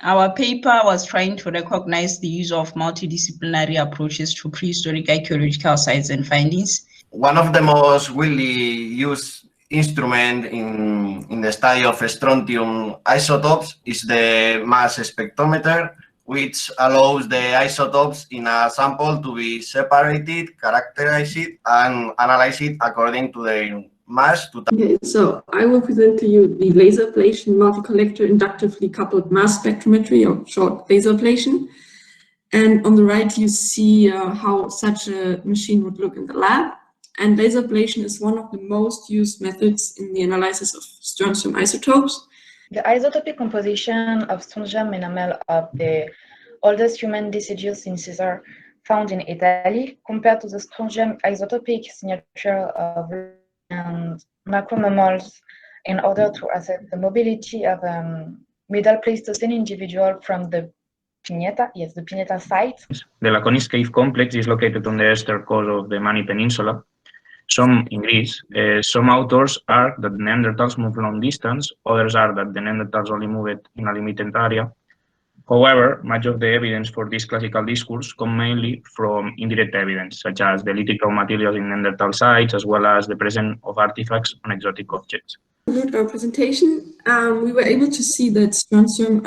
Our paper was trying to recognize the use of multidisciplinary approaches to prehistoric archaeological sites and findings. One of the most widely used instruments in the study of strontium isotopes is the mass spectrometer, which allows the isotopes in a sample to be separated, characterized, and analyzed according to their mass. Okay, so I will present to you the laser ablation multi-collector inductively coupled mass spectrometry, or short laser ablation. And on the right, you see how such a machine would look in the lab. And laser ablation is one of the most used methods in the analysis of strontium isotopes. The isotopic composition of strontium enamel of the oldest human deciduous incisor found in Italy compared to the strontium isotopic signature of and macromammals in order to assess the mobility of Middle Pleistocene individual from the Pineta site. The Laconis Cave complex is located on the eastern coast of the Mani Peninsula. In Greece, some authors argue that Neanderthals moved long distance, others are that the Neanderthals only moved in a limited area. However, much of the evidence for this classical discourse come mainly from indirect evidence, such as the lithic raw materials in Neanderthal sites, as well as the presence of artifacts on exotic objects. In our presentation, we were able to see that strontium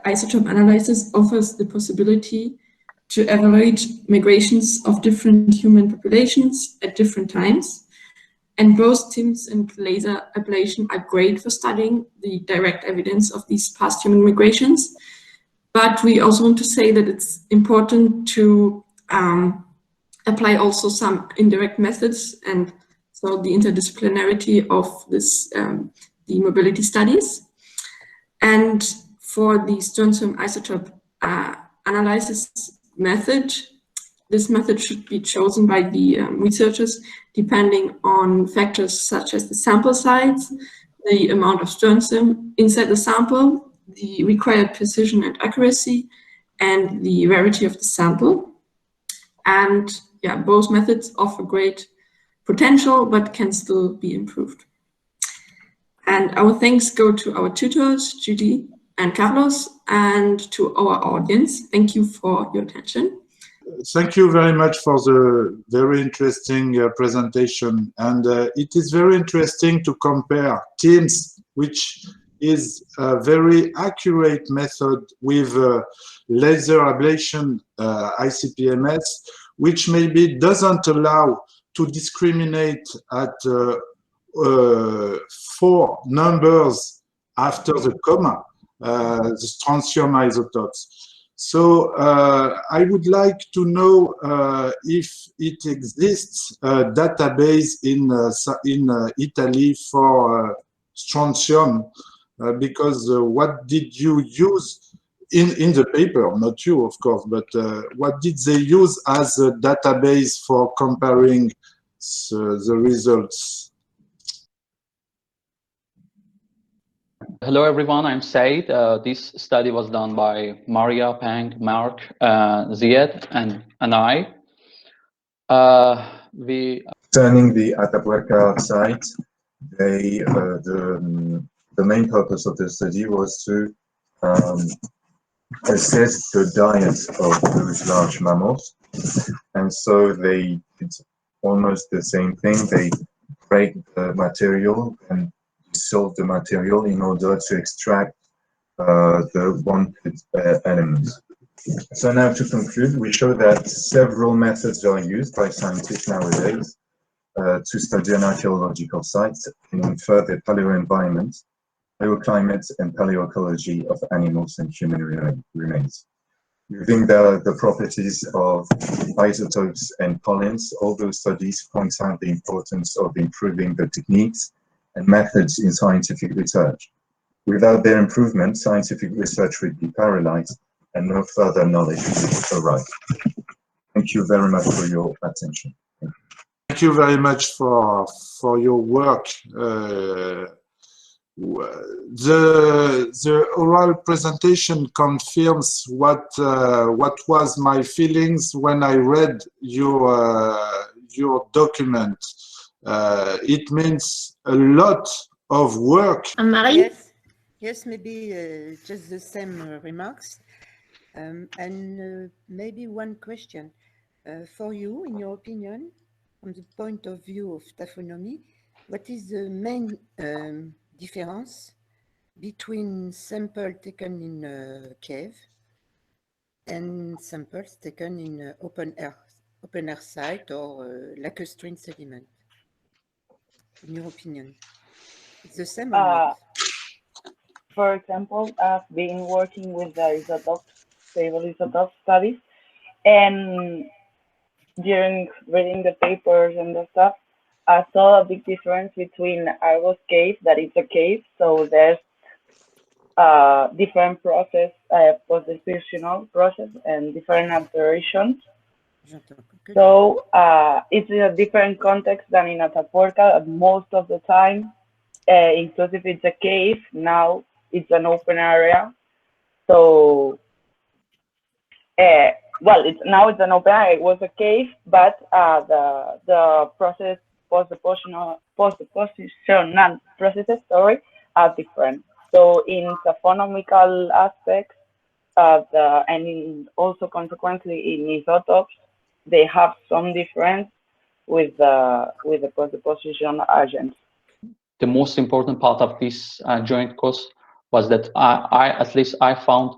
isotope analysis offers the possibility to evaluate migrations of different human populations at different times. And both TIMS and laser ablation are great for studying the direct evidence of these past human migrations. But we also want to say that it's important to apply also some indirect methods, and so the interdisciplinarity of this, the mobility studies. And for the strontium isotope analysis method, this method should be chosen by the researchers depending on factors such as the sample size, the amount of strontium inside the sample, the required precision and accuracy, and the rarity of the sample. And yeah, both methods offer great potential, but can still be improved. And our thanks go to our tutors, Judy and Carlos, and to our audience. Thank you for your attention. Thank you very much for the very interesting presentation. And it is very interesting to compare TIMS, which is a very accurate method, with laser ablation, ICP-MS, which maybe doesn't allow to discriminate at 4 numbers after the comma, the strontium isotopes. So I would like to know if it exists a database in Italy for strontium, because what did you use in the paper, not you of course, but what did they use as a database for comparing the results? Hello everyone, I'm Said. This study was done by Maria, Peng, Mark, Ziad, and I. Concerning the Atapuerca site, the main purpose of the study was to assess the diet of those large mammals, and so they did almost the same thing. They break the material and dissolve the material in order to extract the wanted elements. So now to conclude, we show that several methods are used by scientists nowadays to study an archaeological site and infer the paleoenvironment, paleoclimate, and paleoecology of animals and human remains. Using the properties of isotopes and pollens, all those studies point out the importance of improving the techniques and methods in scientific research. Without their improvement, scientific research would be paralyzed and no further knowledge would arrive. Thank you very much for your attention. Thank you very much for your work. The oral presentation confirms what was my feelings when I read your document. It means a lot of work. Marie? Yes. Yes, maybe just the same remarks. And maybe one question for you, in your opinion, from the point of view of taphonomy, what is the main difference between samples taken in a cave and samples taken in open air site or lacustrine sediment? In your opinion, it's the same or not? For example, I've been working with the isotopes, stable isotope studies, and during reading the papers and the stuff, I saw a big difference between Argos cave, that it's a cave, so there's different process, post-diffusional process, and different alterations. So it's in a different context than in Atapuerca most of the time, inclusive it's a cave, now it's an open area. So, well, now it's an open area. It was a cave, but the process, post-depositional processes, are different. So in taphonomical aspects, and also consequently in isotopes, they have some difference with the post-deposition agents. The most important part of this joint course was that at least I found